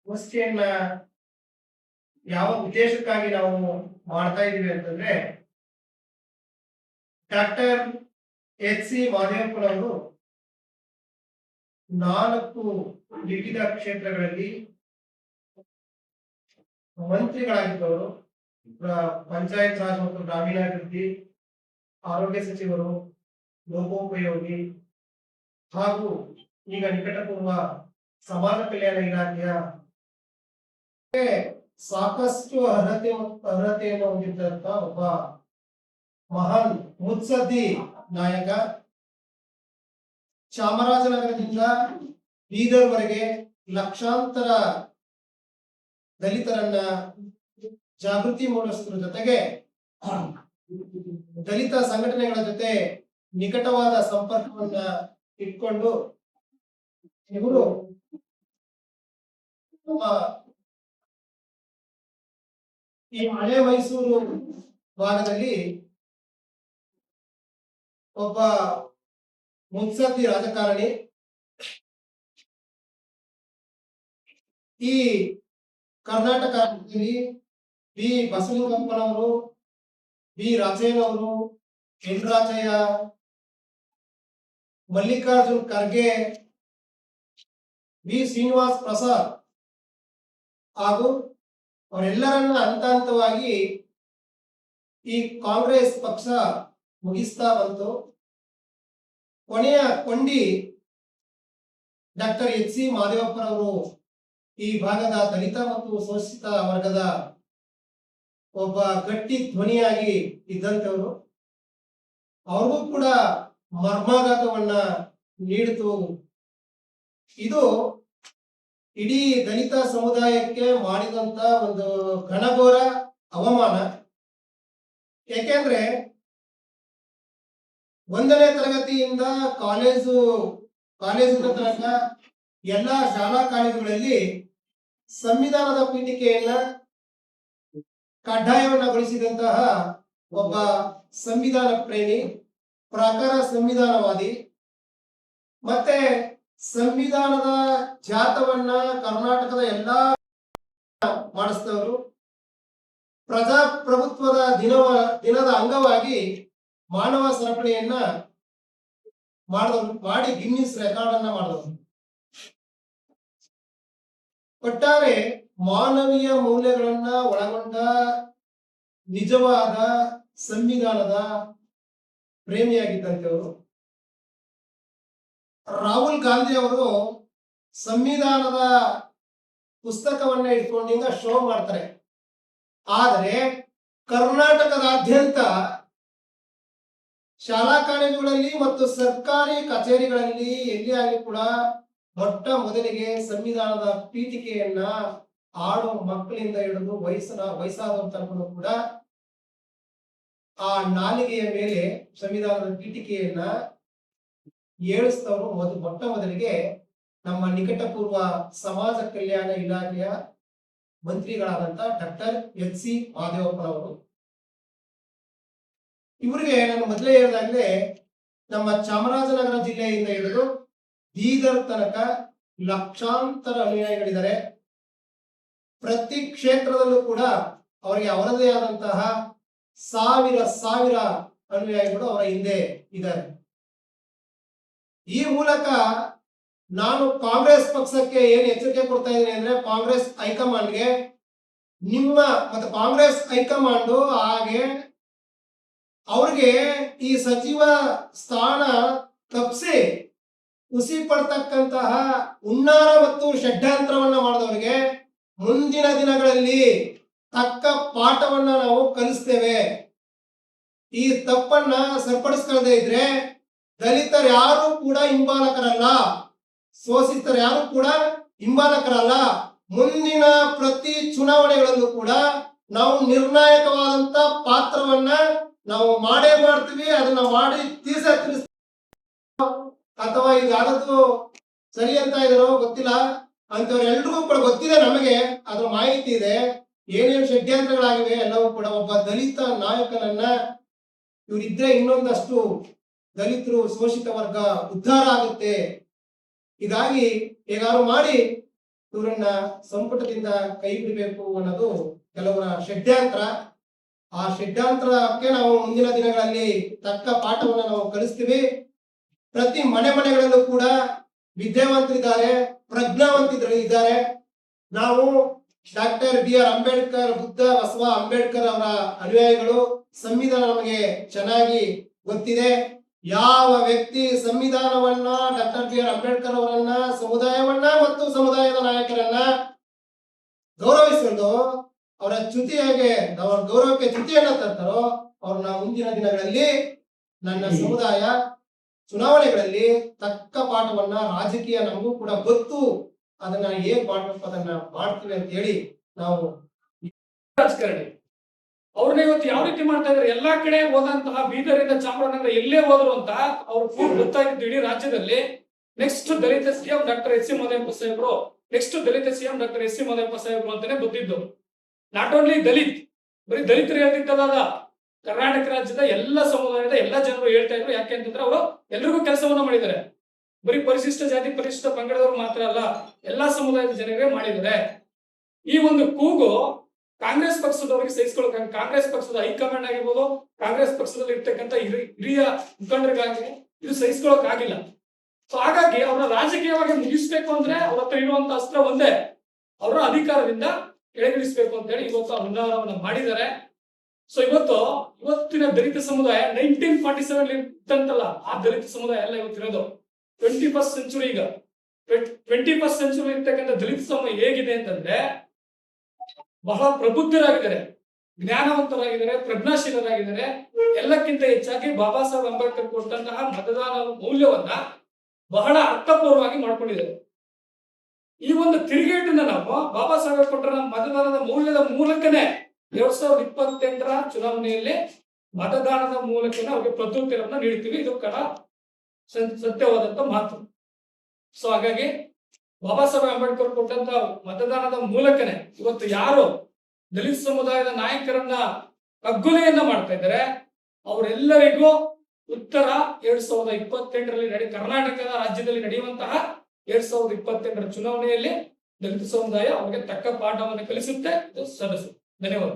ಗೋಷ್ಠಿಯನ್ನ ಯಾವ ಉದ್ದೇಶಕ್ಕಾಗಿ ನಾವು ಮಾಡ್ತಾ ಇದೀವಿ ಅಂತಂದ್ರೆ, ಡಾಕ್ಟರ್ ಎಚ್.ಸಿ. ಮಾದೇವಪ್ಪನವರು 4 ವಿವಿಧ ಕ್ಷೇತ್ರಗಳಲ್ಲಿ ಮಂತ್ರಿಗಳಾಗಿದ್ದವರು. ಪಂಚಾಯತ್ ರಾಜ್ ಮತ್ತು ಗ್ರಾಮೀಣಾಭಿವೃದ್ಧಿ, ಆರೋಗ್ಯ ಸಚಿವರು, ಲೋಕೋಪಯೋಗಿ ಹಾಗೂ ಈಗ ನಿಕಟಪೂರ್ವ ಸಮಾಜ ಕಲ್ಯಾಣ ಇಲಾಖೆಯ ಸಾಕಷ್ಟು ಅರ್ಹತೆಯನ್ನು ಹೊಂದಿದ್ದಂತ ಒಬ್ಬ ಮಹಾನ್ ಮುತ್ಸದ್ದಿ ನಾಯಕ. ಚಾಮರಾಜನಗರದಿಂದ ಬೀದರ್ವರೆಗೆ ಲಕ್ಷಾಂತರ ದಲಿತರನ್ನ ಜಾಗೃತಿ ಮೂಡಿಸುವುದರ ಜೊತೆಗೆ ದಲಿತ ಸಂಘಟನೆಗಳ ಜೊತೆ ನಿಕಟವಾದ ಸಂಪರ್ಕವನ್ನ ಇಟ್ಕೊಂಡು ಇವರು ನಮ್ಮ ಈ ಹಳೆ ಮೈಸೂರು ಭಾಗದಲ್ಲಿ ಒಬ್ಬ ಮುತ್ಸದ್ದಿ ರಾಜಕಾರಣಿ. ಈ ಕರ್ನಾಟಕದಲ್ಲಿ ಬಿ ಬಸವಲಿಂಗಪ್ಪನವರು, ಬಿ ರಾಜಯ್ಯನವರು, ಎನ್ ರಾಜಯ್ಯ, ಮಲ್ಲಿಕಾರ್ಜುನ್ ಖರ್ಗೆ, ಬಿ ಶ್ರೀನಿವಾಸ್ ಪ್ರಸಾದ್ ಹಾಗೂ ಅವರೆಲ್ಲರನ್ನ ಹಂತ ಹಂತವಾಗಿ ಈ ಕಾಂಗ್ರೆಸ್ ಪಕ್ಷ ಮುಗಿಸ್ತಾ ಬಂತು. ಕೊನೆಯ ಕೊಂಡಿ ಡಾಕ್ಟರ್ ಎಚ್.ಸಿ. ಮಾದೇವಪ್ಪನವರು ಈ ಭಾಗದ ದಲಿತ ಮತ್ತು ಶೋಷಿತ ವರ್ಗದ ಒಬ್ಬ ಗಟ್ಟಿ ಧ್ವನಿಯಾಗಿ ಇದ್ದಂಥವರು. ಅವ್ರಿಗೂ ಕೂಡ ಮರ್ಮಾಘಾತವನ್ನ ನೀಡಿತು. ಇದು ಇಡೀ ದಲಿತ ಸಮುದಾಯಕ್ಕೆ ಮಾಡಿದಂತ ಒಂದು ಘನಘೋರ ಅವಮಾನ. ಯಾಕೆಂದ್ರೆ 1ನೇ ತರಗತಿಯಿಂದ ಕಾಲೇಜಿನ ತನಕ ಎಲ್ಲಾ ಶಾಲಾ ಕಾಲೇಜುಗಳಲ್ಲಿ ಸಂವಿಧಾನದ ಪೀಠಿಕೆಯನ್ನ ಕಡ್ಡಾಯವನ್ನಗೊಳಿಸಿದಂತಹ ಒಬ್ಬ ಸಂವಿಧಾನ ಪ್ರೇಮಿ, ಪ್ರಖರ ಸಂವಿಧಾನವಾದಿ, ಮತ್ತೆ ಸಂವಿಧಾನದ ಜಾತವನ್ನ ಕರ್ನಾಟಕದ ಎಲ್ಲಾ ಮಾಡಿಸಿದವರು. ಪ್ರಜಾಪ್ರಭುತ್ವದ ದಿನದ ಅಂಗವಾಗಿ ಮಾನವ ಸರಪಳಿಯನ್ನ ಮಾಡಿ ಗಿನ್ನಿಸ್ ರೆಕಾರ್ಡ್ ಅನ್ನ ಮಾಡಿದವರು. ಒಟ್ಟಾರೆ ಮಾನವೀಯ ಮೌಲ್ಯಗಳನ್ನ ಒಳಗೊಂಡ ನಿಜವಾದ ಸಂವಿಧಾನದ ಪ್ರೇಮಿಯಾಗಿದ್ದಂತೆಯವರು. ರಾಹುಲ್ ಗಾಂಧಿ ಅವರು ಸಂವಿಧಾನದ ಪುಸ್ತಕವನ್ನ ಇಟ್ಕೊಂಡು ಶೋ ಮಾಡ್ತಾರೆ. ಆದರೆ ಕರ್ನಾಟಕದಾದ್ಯಂತ ಶಾಲಾ ಕಾಲೇಜುಗಳಲ್ಲಿ ಮತ್ತು ಸರ್ಕಾರಿ ಕಚೇರಿಗಳಲ್ಲಿ ಎಲ್ಲಿಯಾಗಿ ಕೂಡ ಮೊಟ್ಟ ಮೊದಲಿಗೆ ಸಂವಿಧಾನದ ಪೀಠಿಕೆಯನ್ನ ಆಡೋ ಮಕ್ಕಳಿಂದ ಹಿಡಿದು ವಯಸ್ಸಾದವ್ರ ತನಕ ಕೂಡ ಆ ನಾಲಿಗೆಯ ಮೇಲೆ ಸಂವಿಧಾನದ ಪೀಠಿಕೆಯನ್ನ ಏಳಿಸ್ತವರು ಮೊಟ್ಟ ಮೊದಲಿಗೆ ನಮ್ಮ ನಿಕಟಪೂರ್ವ ಸಮಾಜ ಕಲ್ಯಾಣ ಇಲಾಖೆಯ ಮಂತ್ರಿಗಳಾದಂತ ಡಾಕ್ಟರ್ ಎಚ್.ಸಿ. ಮಾದೇವಪ್ಪನವರು. ಇವರಿಗೆ ನಾನು ಮೊದಲೇ ಹೇಳಿದಾಗಲೇ ನಮ್ಮ ಚಾಮರಾಜನಗರ ಜಿಲ್ಲೆಯಿಂದ ಹಿಡಿದು ಬೀದರ್ ತನಕ ಲಕ್ಷಾಂತರ ಅನುಯಾಯಿಗಳಿದ್ದಾರೆ. ಪ್ರತಿ ಕ್ಷೇತ್ರದಲ್ಲೂ ಕೂಡ ಅವರಿಗೆ ಅವರದೇ ಆದಂತಹ ಸಾವಿರ ಅನುಯಾಯಿಗಳು ಅವರ ಹಿಂದೆ ಇದ್ದಾರೆ. ಈ ಮೂಲಕ ನಾನು ಕಾಂಗ್ರೆಸ್ ಪಕ್ಷಕ್ಕೆ ಏನು ಎಚ್ಚರಿಕೆ ಕೊಡ್ತಾ ಇದ್ದೀನಿ ಅಂದ್ರೆ, ಕಾಂಗ್ರೆಸ್ ಹೈಕಮಾಂಡ್ಗೆ ನಿಮ್ಮ ಮತ್ತೆ ಕಾಂಗ್ರೆಸ್ ಹೈಕಮಾಂಡ್ ಹಾಗೆ ಅವ್ರಿಗೆ ಈ ಸಚಿವ ಸ್ಥಾನ ತಪ್ಪಿಸಿ ಖುಷಿ ಪಡ್ತಕ್ಕಂತಹ ಹುನ್ನಾರ ಮತ್ತು ಷಡ್ಯಂತ್ರವನ್ನ ಮಾಡಿದವರಿಗೆ ಮುಂದಿನ ದಿನಗಳಲ್ಲಿ ತಕ್ಕ ಪಾಠವನ್ನ ನಾವು ಕಲಿಸ್ತೇವೆ. ಈ ತಪ್ಪನ್ನ ಸರಿಪಡಿಸ್ಕೊಳ್ಳದೆ ಇದ್ರೆ ದಲಿತರು ಯಾರು ಕೂಡ ಹಿಂಬಾಲಕರಲ್ಲ, ಶೋಷಿತರು ಯಾರು ಕೂಡ ಹಿಂಬಾಲಕರಲ್ಲ. ಮುಂದಿನ ಪ್ರತಿ ಚುನಾವಣೆಗಳಲ್ಲೂ ಕೂಡ ನಾವು ನಿರ್ಣಾಯಕವಾದಂತ ಪಾತ್ರವನ್ನ ನಾವು ಮಾಡೇ ಮಾಡ್ತೀವಿ. ಅದನ್ನ ಮಾಡಿ ತಿಳಿಸ್ತೀವಿ. ಅಥವಾ ಇದು ಯಾರದ್ದು ಸರಿ ಅಂತ ಇದಾರೋ ಗೊತ್ತಿಲ್ಲ, ಅಂತವ್ರೆಲ್ರಿಗೂ ಕೂಡ ಗೊತ್ತಿದೆ, ನಮಗೆ ಅದ್ರ ಮಾಹಿತಿ ಇದೆ. ಏನೇನು ಷಡ್ಯಂತ್ರಗಳಾಗಿವೆ ಎಲ್ಲವೂ ಕೂಡ ಒಬ್ಬ ದಲಿತ ನಾಯಕನನ್ನ ಇವರಿದ್ರೆ ಇನ್ನೊಂದಷ್ಟು ದಲಿತರು ಶೋಷಿತ ವರ್ಗ ಉದ್ಧಾರ ಆಗುತ್ತೆ. ಹೀಗಾಗಿ ಹೇಗಾದ್ರು ಮಾಡಿ ಇವರನ್ನ ಸಂಪುಟದಿಂದ ಕೈ ಬಿಡಬೇಕು ಅನ್ನೋದು ಕೆಲವರ ಷಡ್ಯಂತ್ರ. ಆ ಷಡ್ಯಂತ್ರಕ್ಕೆ ನಾವು ಮುಂದಿನ ದಿನಗಳಲ್ಲಿ ತಕ್ಕ ಪಾಠವನ್ನ ನಾವು ಕಲಿಸ್ತೀವಿ. ಪ್ರತಿ ಮನೆಗಳಲ್ಲೂ ಕೂಡ ವಿದ್ಯಾವಂತರಿದ್ದಾರೆ, ಪ್ರಜ್ಞಾವಂತಿದ್ರು ಇದ್ದಾರೆ. ನಾವು ಡಾಕ್ಟರ್ BR ಅಂಬೇಡ್ಕರ್, ಬುದ್ಧ ಬಸವ ಅಂಬೇಡ್ಕರ್ ಅವರ ಅನುಯಾಯಿಗಳು. ಸಂವಿಧಾನ ನಮಗೆ ಚೆನ್ನಾಗಿ ಗೊತ್ತಿದೆ. ಯಾವ ವ್ಯಕ್ತಿ ಸಂವಿಧಾನವನ್ನ, ಡಾಕ್ಟರ್ BR ಅಂಬೇಡ್ಕರ್ ಅವರನ್ನ, ಸಮುದಾಯವನ್ನ ಮತ್ತು ಸಮುದಾಯದ ನಾಯಕರನ್ನ ಗೌರವಿಸಿಕೊಂಡು ಅವರ ಗೌರವಕ್ಕೆ ಚ್ಯುತಿಯನ್ನ ತರ್ತಾರೋ ಅವ್ರನ್ನ ಮುಂದಿನ ದಿನಗಳಲ್ಲಿ ನನ್ನ ಸಮುದಾಯ ಚುನಾವಣೆಗಳಲ್ಲಿ ತಕ್ಕ ಪಾಠವನ್ನ, ರಾಜಕೀಯ ನಮಗೂ ಕೂಡ ಗೊತ್ತು, ಅದನ್ನ ಹೇಗ್ ಮಾಡ್ಬೇಕು ಅದನ್ನ ಮಾಡ್ತೀವಿ ಅಂತ ಹೇಳಿ ನಾವು ರಾಜಕಾರಣಿ ಅವ್ರನ್ನ ಇವತ್ತು ಯಾವ ರೀತಿ ಮಾಡ್ತಾ ಇದ್ದಾರೆ. ಎಲ್ಲಾ ಕಡೆ ಹೋದಂತಹ ಬೀದರಿಂದ ಚಾಮರಾಜನಗರ ಎಲ್ಲೇ ಹೋದ್ರು ಅಂತ ಅವ್ರು ಗೊತ್ತಾಗಿದ್ದು ಇಡೀ ರಾಜ್ಯದಲ್ಲಿ. Next Dalit CM doctor S C Mahadevappa ಸಾಹೇಬ್ರು, next Dalit CM doctor S C Mahadevappa ಸಾಹೇಬ್ರು ಅಂತಾನೆ ಬಂದಿದ್ದು. ನಾಟ್ ಓನ್ಲಿ ದಲಿತ್, ಬರೀ ದಲಿತರು ಹೇಳ್ತಿದ್ದಲ್ಲ, ಕರ್ನಾಟಕ ರಾಜ್ಯದ ಎಲ್ಲ ಸಮುದಾಯದ ಎಲ್ಲ ಜನರು ಹೇಳ್ತಾ ಇದ್ರು. ಯಾಕೆ ಅಂತಂದ್ರೆ ಅವರು ಎಲ್ರಿಗೂ ಕೆಲಸವನ್ನ ಮಾಡಿದ್ದಾರೆ. ಬರೀ ಪರಿಶಿಷ್ಟ ಜಾತಿ ಪರಿಶಿಷ್ಟ ಪಂಗಡದವರು ಮಾತ್ರ ಅಲ್ಲ, ಎಲ್ಲಾ ಸಮುದಾಯದ ಜನರಿಗೆ ಮಾಡಿದ್ದಾರೆ. ಈ ಒಂದು ಕೂಗು ಕಾಂಗ್ರೆಸ್ ಪಕ್ಷದವರಿಗೆ ಸಹಿಸಿಕೊಳ್ಳ, ಕಾಂಗ್ರೆಸ್ ಪಕ್ಷದ ಹೈಕಮಾಂಡ್ ಆಗಿರ್ಬೋದು, ಕಾಂಗ್ರೆಸ್ ಪಕ್ಷದಲ್ಲಿ ಇರ್ತಕ್ಕಂಥ ಹಿರಿಯ ಮುಖಂಡರಿಗಾಗಿ ಇದು ಸಹಿಸಿಕೊಳ್ಳಕ್ ಆಗಿಲ್ಲ. ಸೊ ಹಾಗಾಗಿ ಅವರ ರಾಜಕೀಯವಾಗಿ ಮುಗಿಸ್ಬೇಕು ಅಂದ್ರೆ ಅವ್ರ ಹತ್ರ ಇರುವಂತ ಅಸ್ತ್ರ ಒಂದೇ, ಅವರ ಅಧಿಕಾರದಿಂದ ಕೆಳಗಿಳಿಸ್ಬೇಕು ಅಂತ ಹೇಳಿ ಇವತ್ತು ಹುನ್ನಾರವನ್ನ ಮಾಡಿದ್ದಾರೆ. ಸೊ ಇವತ್ತಿನ ದಲಿತ ಸಮುದಾಯ 1947 ಇತ್ತಂತಲ್ಲ, ಆ ದಲಿತ ಸಮುದಾಯ ಎಲ್ಲ ಇವತ್ತಿರೋದು 21st ಸೆಂಚುರಿ. ಈಗ 21st ಸೆಂಚುರಿ ಇರ್ತಕ್ಕಂಥ ದಲಿತ ಸಮುದಾಯ ಹೇಗಿದೆ ಅಂತಂದ್ರೆ ಬಹಳ ಪ್ರಬುದ್ಧರಾಗಿದ್ದಾರೆ, ಜ್ಞಾನವಂತರಾಗಿದ್ದಾರೆ, ಪ್ರಜ್ಞಾಶೀಲರಾಗಿದ್ದಾರೆ. ಎಲ್ಲಕ್ಕಿಂತ ಹೆಚ್ಚಾಗಿ ಬಾಬಾ ಸಾಹೇಬ್ ಅಂಬೇಡ್ಕರ್ ಕೊಟ್ಟಂತಹ ಮತದಾನದ ಮೌಲ್ಯವನ್ನ ಬಹಳ ಅರ್ಥಪೂರ್ವವಾಗಿ ಮಾಡ್ಕೊಂಡಿದ್ದಾರೆ. ಈ ಒಂದು ತಿರುಗೇಟನ್ನ ನಾವು ಬಾಬಾ ಸಾಹೇಬ್ ಕೊಟ್ಟರ ಮತದಾನದ ಮೌಲ್ಯದ ಮೂಲಕನೇ 2028ರ ಚುನಾವಣೆಯಲ್ಲಿ ಮತದಾನದ ಮೂಲಕನೇ ಅವ್ರಿಗೆ ಪ್ರತ್ಯುತ್ತರವನ್ನು ನೀಡ್ತೀವಿ. ಇದು ಸತ್ಯವಾದಂತ ಮಾತು. ಸೊ ಹಾಗಾಗಿ ಬಾಬಾ ಸಾಹೇಬ್ ಅಂಬೇಡ್ಕರ್ ಕೊಟ್ಟಂತ ಮತದಾನದ ಮೂಲಕನೇ ಇವತ್ತು ಯಾರು ದಲಿತ ಸಮುದಾಯದ ನಾಯಕರನ್ನ ಕಗ್ಗೊಲೆಯನ್ನ ಮಾಡ್ತಾ ಇದ್ದಾರೆ ಅವರೆಲ್ಲರಿಗೂ ಉತ್ತರ 2028ರಲ್ಲಿ ಕರ್ನಾಟಕದ ರಾಜ್ಯದಲ್ಲಿ ನಡೆಯುವಂತಹ 2028ರ ಚುನಾವಣೆಯಲ್ಲಿ ದಲಿತ ಸಮುದಾಯ ಅವರಿಗೆ ತಕ್ಕ ಪಾಠವನ್ನು ಕಲಿಸುತ್ತೆ. ಇದು ಸದಸ್ಯರು. ಧನ್ಯವಾದ.